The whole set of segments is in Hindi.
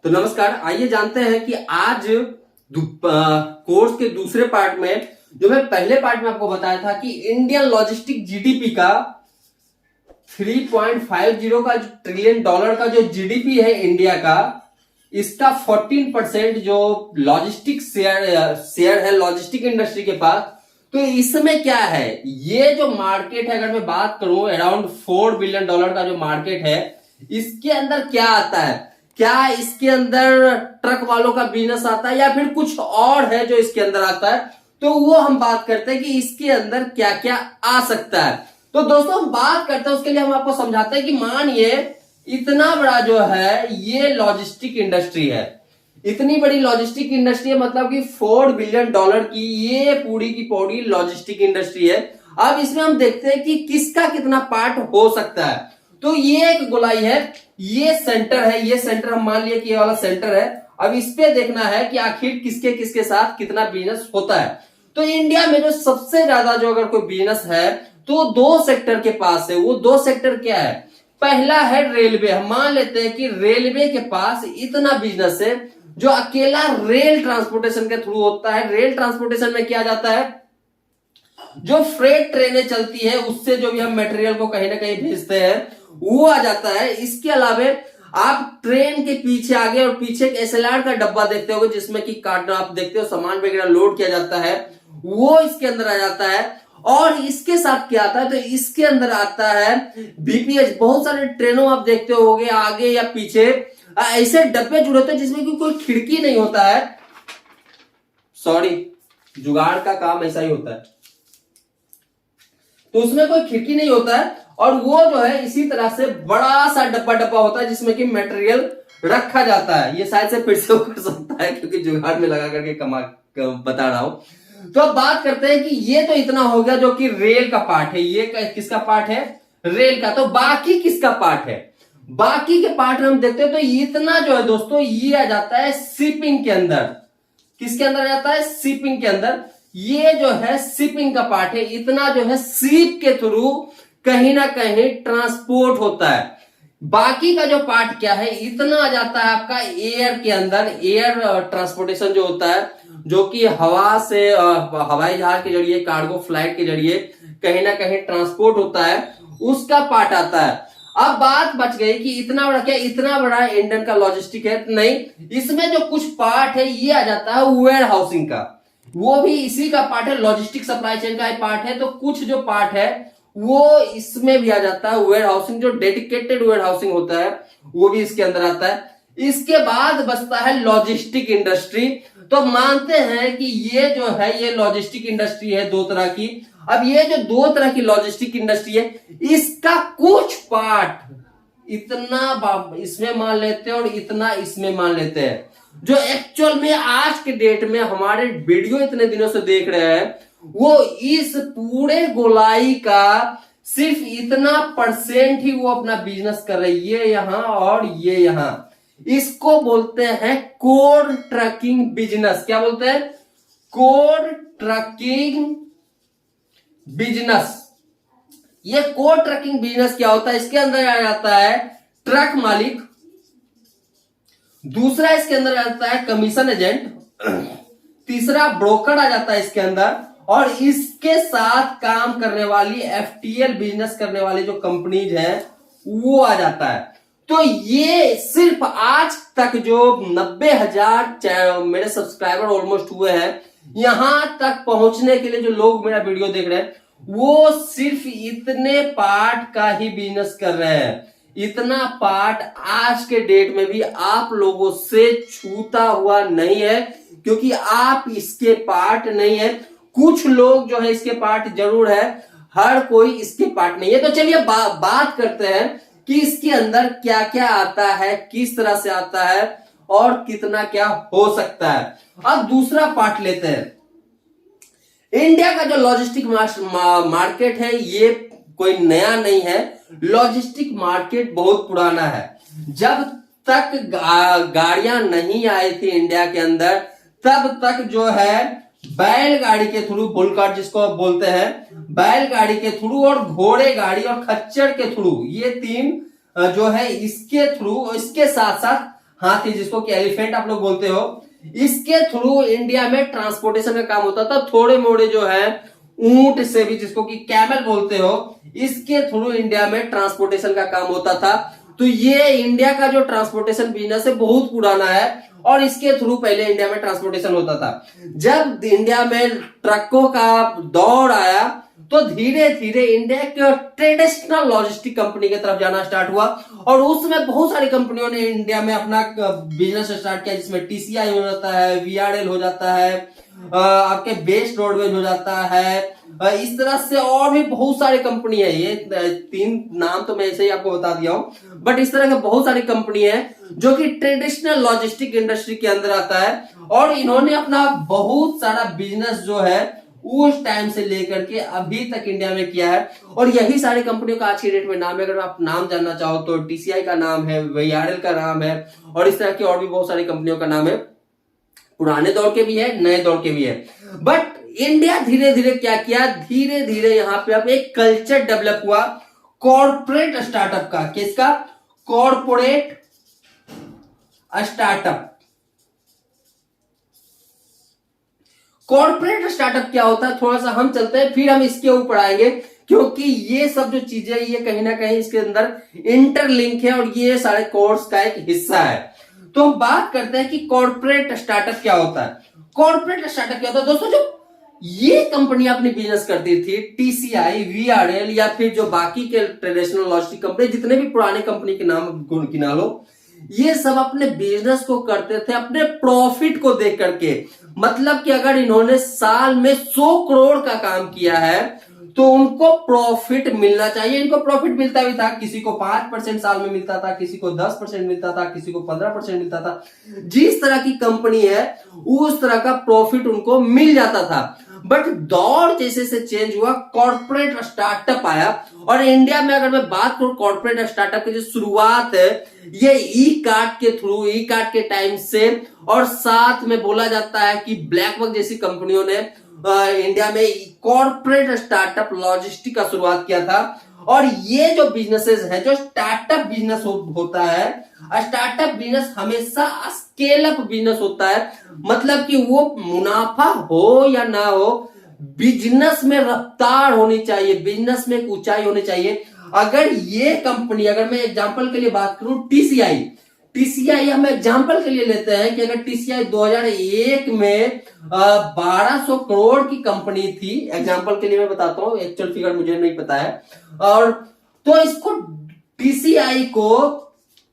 तो नमस्कार, आइए जानते हैं कि आज कोर्स के दूसरे पार्ट में जो मैं पहले पार्ट में आपको बताया था कि इंडियन लॉजिस्टिक जीडीपी का 3.50 का ट्रिलियन डॉलर का जो जीडीपी है इंडिया का, इसका 14% जो लॉजिस्टिक शेयर है लॉजिस्टिक इंडस्ट्री के पास। तो इसमें क्या है, ये जो मार्केट है, अगर मैं बात करूं अराउंड $4 बिलियन का जो मार्केट है, इसके अंदर क्या आता है? क्या इसके अंदर ट्रक वालों का बिजनेस आता है या फिर कुछ और है जो इसके अंदर आता है? तो वो हम बात करते हैं कि इसके अंदर क्या क्या आ सकता है। तो दोस्तों हम बात करते हैं, उसके लिए हम आपको समझाते हैं कि मानिए इतना बड़ा जो है ये लॉजिस्टिक इंडस्ट्री है, इतनी बड़ी लॉजिस्टिक इंडस्ट्री है, मतलब कि $4 बिलियन की ये पूरी की पूरी लॉजिस्टिक इंडस्ट्री है। अब इसमें हम देखते हैं कि किसका कितना पार्ट हो सकता है। तो ये एक गोलाई है, ये सेंटर है, ये सेंटर हम मान लिया कि ये वाला सेंटर है। अब इस पे देखना है कि आखिर किसके किसके साथ कितना बिजनेस होता है। तो इंडिया में जो सबसे ज्यादा जो अगर कोई बिजनेस है तो 2 सेक्टर के पास है। वो 2 सेक्टर क्या है? पहला है रेलवे। हम मान लेते हैं कि रेलवे के पास इतना बिजनेस है जो अकेला रेल ट्रांसपोर्टेशन के थ्रू होता है। रेल ट्रांसपोर्टेशन में क्या जाता है, जो फ्रेट ट्रेनें चलती है उससे जो भी हम मटेरियल को कहीं ना कहीं भेजते हैं वो आ जाता है। इसके अलावा आप ट्रेन के पीछे आगे और पीछे एक एसएलआर का डब्बा देखते होगे जिसमें कि कार्टन आप देखते हो सामान वगैरह लोड किया जाता है, वो इसके अंदर आ जाता है। और इसके साथ क्या आता है, तो इसके अंदर आता है बीपीएस। बहुत सारे ट्रेनों आप देखते होगे आगे या पीछे ऐसे डब्बे जुड़े होते हैं जिसमें कि कोई खिड़की नहीं होता है। सॉरी, जुगाड़ का काम ऐसा ही होता है, तो उसमें कोई खिड़की नहीं होता है और वो जो है इसी तरह से बड़ा सा डब्बा होता है जिसमें कि मटेरियल रखा जाता है। ये शायद से फिर से कर सकता है क्योंकि जुगाड़ में लगा करके बता रहा हूं। तो अब बात करते हैं कि ये तो इतना हो गया जो कि रेल का पार्ट है। ये किसका पार्ट है? रेल का। तो बाकी किसका पार्ट है? बाकी के पार्ट में हम देखते हैं तो इतना जो है दोस्तों ये आ जाता है शिपिंग के अंदर। किसके अंदर आ जाता है? शिपिंग के अंदर। ये जो है शिपिंग का पार्ट है। इतना जो है शिप के थ्रू कहीं ना कहीं ट्रांसपोर्ट होता है। बाकी का जो पार्ट क्या है, इतना आ जाता है आपका एयर के अंदर। एयर ट्रांसपोर्टेशन जो होता है, जो कि हवा से हवाई जहाज के जरिए, कार्गो फ्लाइट के जरिए कहीं ना कहीं ट्रांसपोर्ट होता है, उसका पार्ट आता है। अब बात बच गई कि इतना बड़ा क्या, इतना बड़ा इंडियन का लॉजिस्टिक है? नहीं, इसमें जो कुछ पार्ट है ये आ जाता है वेयर हाउसिंग का, वो भी इसी का पार्ट है। लॉजिस्टिक सप्लाई चेन का पार्ट है। तो कुछ जो पार्ट है वो इसमें भी आ जाता है। वेयर हाउसिंग, जो डेडिकेटेड वेयर हाउसिंग होता है वो भी इसके अंदर आता है। इसके बाद बचता है लॉजिस्टिक इंडस्ट्री। तो मानते हैं कि ये जो है ये लॉजिस्टिक इंडस्ट्री है 2 तरह की। अब ये जो 2 तरह की लॉजिस्टिक इंडस्ट्री है, इसका कुछ पार्ट इतना इसमें मान लेते हैं और इतना इसमें मान लेते हैं। जो एक्चुअल में आज के डेट में हमारे वीडियो इतने दिनों से देख रहे हैं, वो इस पूरे गोलाई का सिर्फ इतना % ही वो अपना बिजनेस कर रही है, यहां और ये यहां। इसको बोलते हैं कोर ट्रकिंग बिजनेस। क्या बोलते हैं? Core trucking business. ये कोर ट्रकिंग बिजनेस क्या होता है? इसके अंदर आ जाता है ट्रक मालिक, दूसरा इसके अंदर आ जाता है कमीशन एजेंट, तीसरा ब्रोकर आ जाता है इसके अंदर, और इसके साथ काम करने वाली एफटीएल बिजनेस करने वाली जो कंपनीज है वो आ जाता है। तो ये सिर्फ आज तक जो 90,000 मेरे सब्सक्राइबर ऑलमोस्ट हुए हैं, यहां तक पहुंचने के लिए जो लोग मेरा वीडियो देख रहे हैं वो सिर्फ इतने पार्ट का ही बिजनेस कर रहे हैं। इतना पार्ट आज के डेट में भी आप लोगों से छूता हुआ नहीं है, क्योंकि आप इसके पार्ट नहीं है। कुछ लोग जो है इसके पार्ट जरूर है, हर कोई इसके पार्ट नहीं है। तो चलिए बात करते हैं कि इसके अंदर क्या क्या आता है, किस तरह से आता है और कितना क्या हो सकता है। अब दूसरा पार्ट लेते हैं। इंडिया का जो लॉजिस्टिक मार्केट है ये कोई नया नहीं है। लॉजिस्टिक मार्केट बहुत पुराना है। जब तक गाड़ियां नहीं आई थी इंडिया के अंदर, तब तक जो है बैलगाड़ी के थ्रू, बुलकार्ट जिसको आप बोलते हैं, बैलगाड़ी के थ्रू और घोड़े गाड़ी और खच्चर के थ्रू, ये 3 जो है इसके थ्रू, इसके साथ साथ हाथी जिसको कि एलिफेंट आप लोग बोलते हो, इसके थ्रू इंडिया में ट्रांसपोर्टेशन का काम होता था। थोड़े मोड़े जो है ऊंट से भी, जिसको कि कैमल बोलते हो, इसके थ्रू इंडिया में ट्रांसपोर्टेशन का काम होता था। तो ये इंडिया का जो ट्रांसपोर्टेशन बिजनेस है बहुत पुराना है और इसके थ्रू पहले इंडिया में ट्रांसपोर्टेशन होता था। जब इंडिया में ट्रकों का दौर आया तो धीरे धीरे इंडिया के ट्रेडिशनल लॉजिस्टिक कंपनी की तरफ जाना स्टार्ट हुआ और उसमें बहुत सारी कंपनियों ने इंडिया में अपना बिजनेस स्टार्ट किया, जिसमें टीसीआई हो जाता है, वीआरएल हो जाता है, आपके बेस्ट रोडवेज हो जाता है, इस तरह से और भी बहुत सारी कंपनी है। ये 3 नाम तो मैं ऐसे ही आपको बता दिया हूं, बट इस तरह के बहुत सारी कंपनी है जो कि ट्रेडिशनल लॉजिस्टिक इंडस्ट्री के अंदर आता है और इन्होंने अपना बहुत सारा बिजनेस जो है उस टाइम से लेकर के अभी तक इंडिया में किया है। और यही सारी कंपनियों का आज की डेट में नाम है। अगर आप नाम जानना चाहो तो टीसीआई का नाम है, वीआरएल का नाम है और इस तरह की और भी बहुत सारी कंपनियों का नाम है। पुराने दौर के भी है, नए दौर के भी है। बट इंडिया धीरे धीरे क्या किया, धीरे धीरे यहां पे अब एक कल्चर डेवलप हुआ कॉर्पोरेट स्टार्टअप का। किसका? Corporate startup. कॉर्पोरेट स्टार्टअप क्या होता है थोड़ा सा हम चलते हैं, फिर हम इसके ऊपर आएंगे, क्योंकि ये सब जो चीजें ये कहीं ना कहीं इसके अंदर इंटरलिंक है और ये सारे कोर्स का एक हिस्सा है। तो हम बात करते हैं कि कॉर्पोरेट स्टार्टअप क्या होता है। कॉर्पोरेट स्टार्टअप क्या होता है दोस्तों? जो ये कंपनी अपनी बिजनेस करती थी, टीसीआई, वीआरएल या फिर जो बाकी के ट्रेडिशनल लॉजिस्टिक कंपनी, जितने भी पुराने कंपनी के नाम गिना लो, ये सब अपने बिजनेस को करते थे अपने प्रॉफिट को देख करके। मतलब कि अगर इन्होंने साल में 100 करोड़ का काम किया है तो उनको प्रॉफिट मिलना चाहिए। इनको प्रॉफिट मिलता भी था, किसी को 5% साल में मिलता था, किसी को 10% मिलता था, किसी को 15% मिलता था। जिस तरह की कंपनी है उस तरह का प्रॉफिट उनको मिल जाता था। बट दौर जैसे से चेंज हुआ, कॉर्पोरेट स्टार्टअप आया और इंडिया में अगर मैं बात करूं कॉर्पोरेट स्टार्टअप की जो शुरुआत है ये ई कार्ड के थ्रू, ई कार्ड के टाइम से, और साथ में बोला जाता है कि ब्लैकबक जैसी कंपनियों ने इंडिया में कॉर्पोरेट स्टार्टअप लॉजिस्टिक का शुरुआत किया था। और ये जो बिजनेसेस है, जो स्टार्टअप बिजनेस होता है, स्टार्टअप बिजनेस हमेशा स्केल अप बिजनेस होता है। मतलब कि वो मुनाफा हो या ना हो, बिजनेस में रफ्तार होनी चाहिए, बिजनेस में एक ऊंचाई होनी चाहिए। अगर ये कंपनी, अगर मैं एग्जांपल के लिए बात करूं टीसीआई हम एग्जांपल के लिए लेते हैं कि अगर टीसीआई 2001 में 1200 करोड़ की कंपनी थी, एग्जांपल के लिए मैं बताता हूं, एक्चुअल फिगर मुझे नहीं पता है, और तो इसको टीसीआई को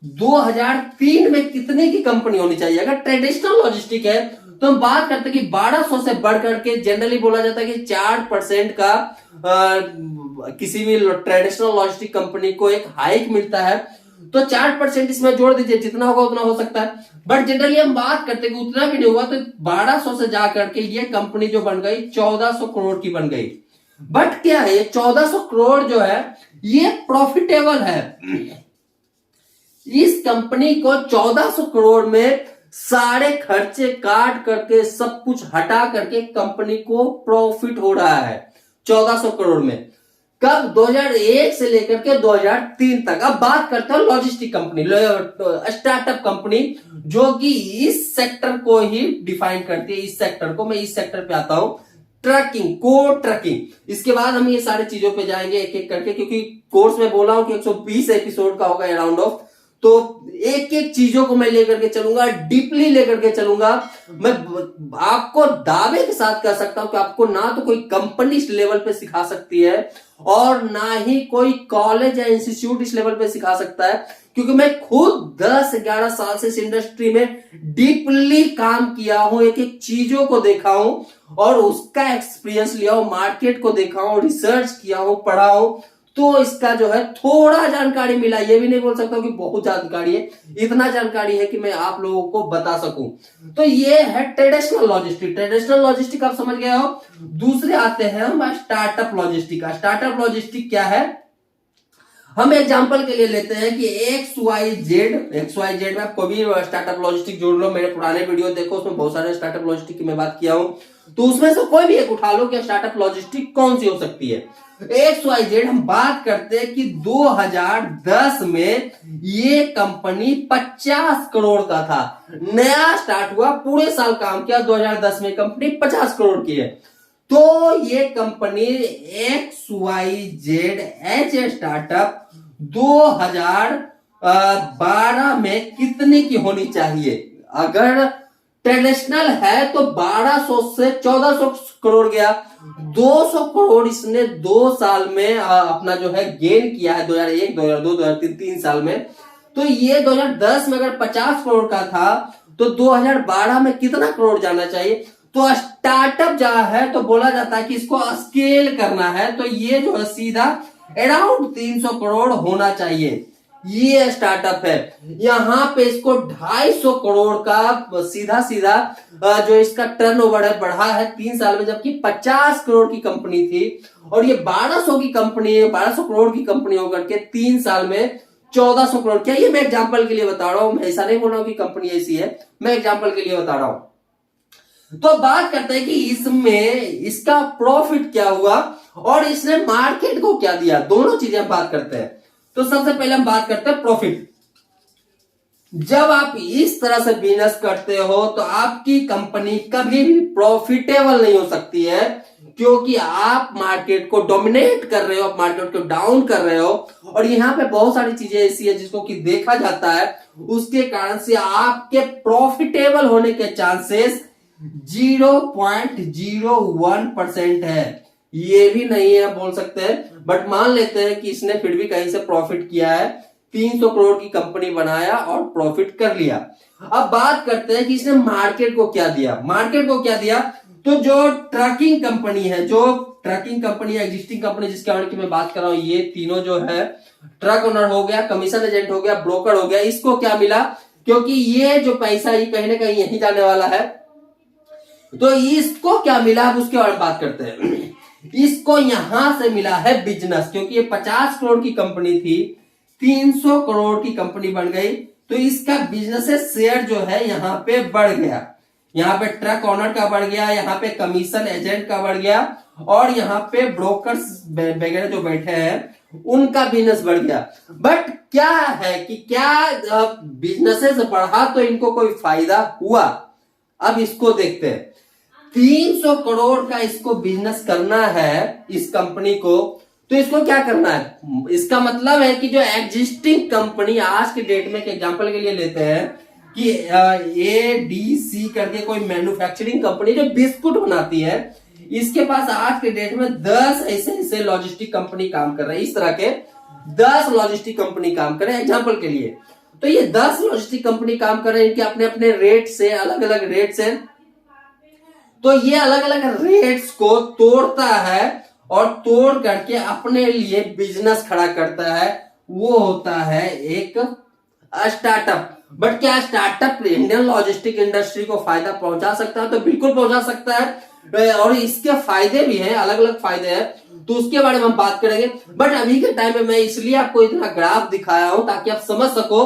2003 में कितने की कंपनी होनी चाहिए? अगर ट्रेडिशनल लॉजिस्टिक है तो हम बात करते हैं कि 1200 से बढ़ करके जनरली बोला जाता है कि 4% का किसी भी ट्रेडिशनल लॉजिस्टिक कंपनी को एक हाइक मिलता है। तो 4% इसमें जोड़ दीजिए, जितना होगा उतना हो सकता है। बट जनरली हम बात करते हैं कि उतना भी नहीं हुआ, तो 1200 से जाकर के ये कंपनी जो बन गई 1400 करोड़ की बन गई। बट क्या है, ये 1400 करोड़ जो है ये प्रॉफिटेबल है। इस कंपनी को 1400 करोड़ में सारे खर्चे काट करके, सब कुछ हटा करके कंपनी को प्रॉफिट हो रहा है 1400 करोड़ में। कब? 2001 से लेकर के 2003 तक। अब बात करते हैं लॉजिस्टिक कंपनी, स्टार्टअप कंपनी, जो कि इस सेक्टर को ही डिफाइन करती है। इस सेक्टर को, मैं इस सेक्टर पे आता हूं, ट्रकिंग, कोर ट्रकिंग। इसके बाद हम ये सारी चीजों पे जाएंगे एक एक करके, क्योंकि कोर्स में बोला हूं कि 120 एपिसोड का होगा अराउंड ऑफ, तो एक एक चीजों को मैं लेकर के चलूंगा, डीपली लेकर के चलूंगा। मैं आपको दावे के साथ कह सकता हूं कि आपको ना तो कोई कंपनी इस लेवल पे सिखा सकती है और ना ही कोई कॉलेज या इंस्टीट्यूट इस लेवल पे सिखा सकता है, क्योंकि मैं खुद 10-11 साल से इस इंडस्ट्री में डीपली काम किया हूं, एक एक चीजों को देखा हूं और उसका एक्सपीरियंस लिया हूं, मार्केट को देखा हूं, रिसर्च किया हूं, पढ़ा हूं। तो इसका जो है थोड़ा जानकारी मिला, ये भी नहीं बोल सकता कि बहुत जानकारी है, इतना जानकारी है कि मैं आप लोगों को बता सकूं। तो ये है ट्रेडिशनल लॉजिस्टिक। ट्रेडिशनल लॉजिस्टिक आप समझ गए हो। दूसरे आते हैं हम स्टार्टअप लॉजिस्टिक। स्टार्टअप लॉजिस्टिक क्या है? हम एग्जांपल के लिए लेते हैं कि XYZ में आप कोई भी स्टार्टअप लॉजिस्टिक जोड़ लो, मेरे पुराने वीडियो देखो, उसमें बहुत सारे स्टार्टअप लॉजिस्टिक की मैं बात किया हूं, तो उसमें से कोई भी एक उठा लो कि स्टार्टअप लॉजिस्टिक कौन सी हो सकती है। XYZ हम बात करते हैं कि 2010 में ये कंपनी 50 करोड़ का था, नया स्टार्ट हुआ, पूरे साल काम किया, 2010 में कंपनी 50 करोड़ की है। तो ये कंपनी XYZ स्टार्टअप 2012 में कितने की होनी चाहिए? अगर ट्रेडिशनल है तो 1200 से 1400 करोड़ गया, 200 करोड़ इसने 2 साल में अपना जो है गेन किया है, 2001, 2002, 2003, 3 साल में। तो ये 2010 में अगर 50 करोड़ का था तो 2012 में कितना करोड़ जाना चाहिए? तो स्टार्टअप जहां है तो बोला जाता है कि इसको स्केल करना है, तो ये जो है सीधा अराउंड 300 करोड़ होना चाहिए। ये स्टार्टअप है, यहां पे इसको 250 करोड़ का सीधा सीधा जो इसका टर्नओवर है बढ़ा है 3 साल में, जबकि 50 करोड़ की कंपनी थी और ये 1200 की कंपनी है, 1200 करोड़ की कंपनी होकर के 3 साल में 1400 करोड़। क्या ये मैं एग्जांपल के लिए बता रहा हूं, मैं ऐसा नहीं बोल रहा हूं कि कंपनी ऐसी है, मैं एग्जांपल के लिए बता रहा हूं। तो बात करते हैं कि इसमें इसका प्रॉफिट क्या हुआ और इसने मार्केट को क्या दिया, दोनों चीजें हम बात करते हैं। तो सबसे पहले हम बात करते हैं प्रॉफिट। जब आप इस तरह से बिजनेस करते हो तो आपकी कंपनी कभी भी प्रॉफिटेबल नहीं हो सकती है, क्योंकि आप मार्केट को डोमिनेट कर रहे हो, आप मार्केट को डाउन कर रहे हो। और यहाँ पे बहुत सारी चीजें ऐसी है जिसको कि देखा जाता है, उसके कारण से आपके प्रॉफिटेबल होने के चांसेस 0.01% है। ये भी नहीं है बोल सकते हैं, बट मान लेते हैं कि इसने फिर भी कहीं से प्रॉफिट किया है, 300 करोड़ की कंपनी बनाया और प्रॉफिट कर लिया। अब बात करते हैं कि इसने मार्केट को क्या दिया। मार्केट को क्या दिया? तो जो ट्रकिंग कंपनी है, जो ट्रकिंग कंपनी है, एग्जिस्टिंग कंपनी जिसके बारे में मैं बात कर रहा हूं, ये तीनों जो है, ट्रक ओनर हो गया, कमीशन एजेंट हो गया, ब्रोकर हो गया, इसको क्या मिला? क्योंकि ये जो पैसा ये कहीं ना कहीं यहीं जाने वाला है, तो इसको क्या मिला, अब उसके बारे में बात करते हैं। इसको यहां से मिला है बिजनेस, क्योंकि ये 50 करोड़ की कंपनी थी, 300 करोड़ की कंपनी बन गई, तो इसका बिजनेस शेयर जो है यहाँ पे बढ़ गया। यहाँ पे ट्रक ओनर का बढ़ गया, यहाँ पे कमीशन एजेंट का बढ़ गया, और यहाँ पे ब्रोकर्स वगैरह जो बैठे हैं उनका बिजनेस बढ़ गया। बट क्या है कि क्या बिजनेसेस बढ़ा तो इनको कोई फायदा हुआ? अब इसको देखते हैं। 300 करोड़ का इसको बिजनेस करना है इस कंपनी को, तो इसको क्या करना है? इसका मतलब है कि जो एग्जिस्टिंग कंपनी आज के डेट में, एग्जांपल के लिए लेते हैं कि ADC करके कोई मैन्युफैक्चरिंग कंपनी जो बिस्कुट बनाती है, इसके पास आज के डेट में 10 ऐसे लॉजिस्टिक कंपनी काम कर रहे हैं। इस तरह के 10 लॉजिस्टिक कंपनी काम कर रहे हैं एग्जांपल के लिए। तो ये 10 लॉजिस्टिक कंपनी काम कर रहे हैं, इनके अपने अपने रेट से, अलग अलग रेट से। तो ये अलग अलग रेट्स को तोड़ता है और तोड़ करके अपने लिए बिजनेस खड़ा करता है, वो होता है एक स्टार्टअप। बट क्या स्टार्टअप इंडियन लॉजिस्टिक इंडस्ट्री को फायदा पहुंचा सकता है? तो बिल्कुल पहुंचा सकता है, और इसके फायदे भी हैं, अलग अलग फायदे हैं, तो उसके बारे में हम बात करेंगे। बट अभी के टाइम में मैं इसलिए आपको इतना ग्राफ दिखाया हूं ताकि आप समझ सको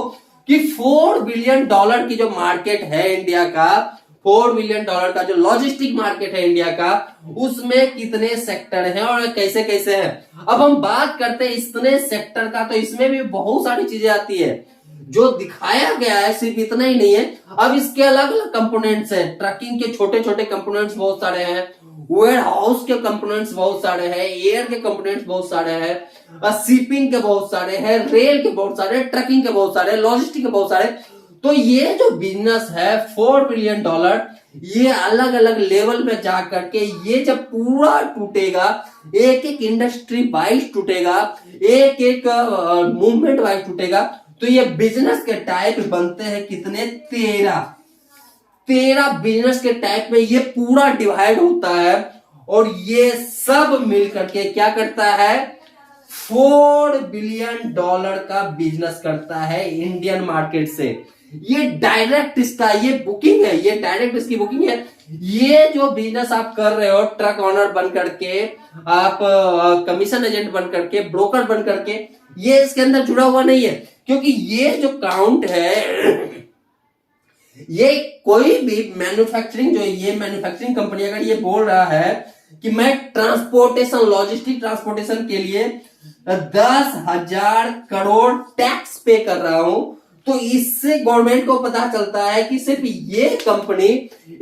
कि $4 बिलियन की जो मार्केट है इंडिया का, $4 बिलियन का जो लॉजिस्टिक मार्केट है इंडिया का, उसमें कितने सेक्टर हैं और कैसे कैसे हैं। अब हम बात करते हैं इतने सेक्टर का, तो इसमें भी बहुत सारी चीजें आती है। जो दिखाया गया है सिर्फ इतना ही नहीं है, अब इसके अलग अलग कंपोनेंट्स हैं। ट्रकिंग के छोटे छोटे कंपोनेंट्स बहुत सारे हैं, वेयर हाउस के कंपोनेंट्स बहुत सारे हैं, एयर के कंपोनेंट्स बहुत सारे हैं, शिपिंग के बहुत सारे हैं, रेल के बहुत सारे, ट्रकिंग के बहुत सारे, लॉजिस्टिक के बहुत सारे। तो ये जो बिजनेस है $4 बिलियन, ये अलग अलग लेवल में जाकर के ये जब पूरा टूटेगा, एक एक इंडस्ट्री वाइज टूटेगा, एक एक मूवमेंट वाइज टूटेगा, तो ये बिजनेस के टाइप बनते हैं कितने? 13 बिजनेस के टाइप में ये पूरा डिवाइड होता है, और ये सब मिलकर के क्या करता है? $4 बिलियन का बिजनेस करता है इंडियन मार्केट से। ये डायरेक्ट इसका ये बुकिंग है, ये डायरेक्ट इसकी बुकिंग है। ये जो बिजनेस आप कर रहे हो, ट्रक ओनर बन करके, आप कमीशन एजेंट बन करके, ब्रोकर बन करके, ये इसके अंदर जुड़ा हुआ नहीं है, क्योंकि ये जो काउंट है, ये कोई भी मैन्युफैक्चरिंग जो ये मैन्युफैक्चरिंग कंपनी अगर ये बोल रहा है कि मैं ट्रांसपोर्टेशन, लॉजिस्टिक ट्रांसपोर्टेशन के लिए 10,000 करोड़ टैक्स पे कर रहा हूं, तो इससे गवर्नमेंट को पता चलता है कि सिर्फ ये कंपनी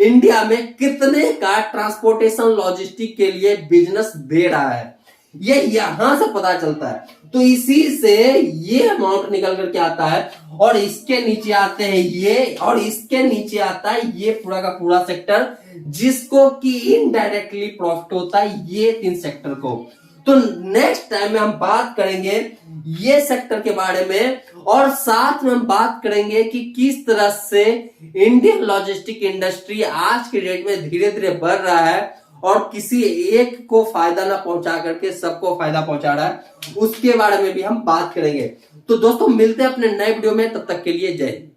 इंडिया में कितने का ट्रांसपोर्टेशन लॉजिस्टिक के लिए बिजनेस दे रहा है, ये यहां से पता चलता है। तो इसी से ये अमाउंट निकल करके आता है, और इसके नीचे आते हैं ये, और इसके नीचे आता है ये पूरा का पूरा सेक्टर, जिसको कि इनडायरेक्टली प्रॉफिट होता है ये 3 सेक्टर को। तो नेक्स्ट टाइम में हम बात करेंगे ये सेक्टर के बारे में, और साथ में हम बात करेंगे कि किस तरह से इंडियन लॉजिस्टिक इंडस्ट्री आज के डेट में धीरे धीरे बढ़ रहा है, और किसी एक को फायदा ना पहुंचा करके सबको फायदा पहुंचा रहा है, उसके बारे में भी हम बात करेंगे। तो दोस्तों मिलते हैं अपने नए वीडियो में, तब तक के लिए जय हिंद।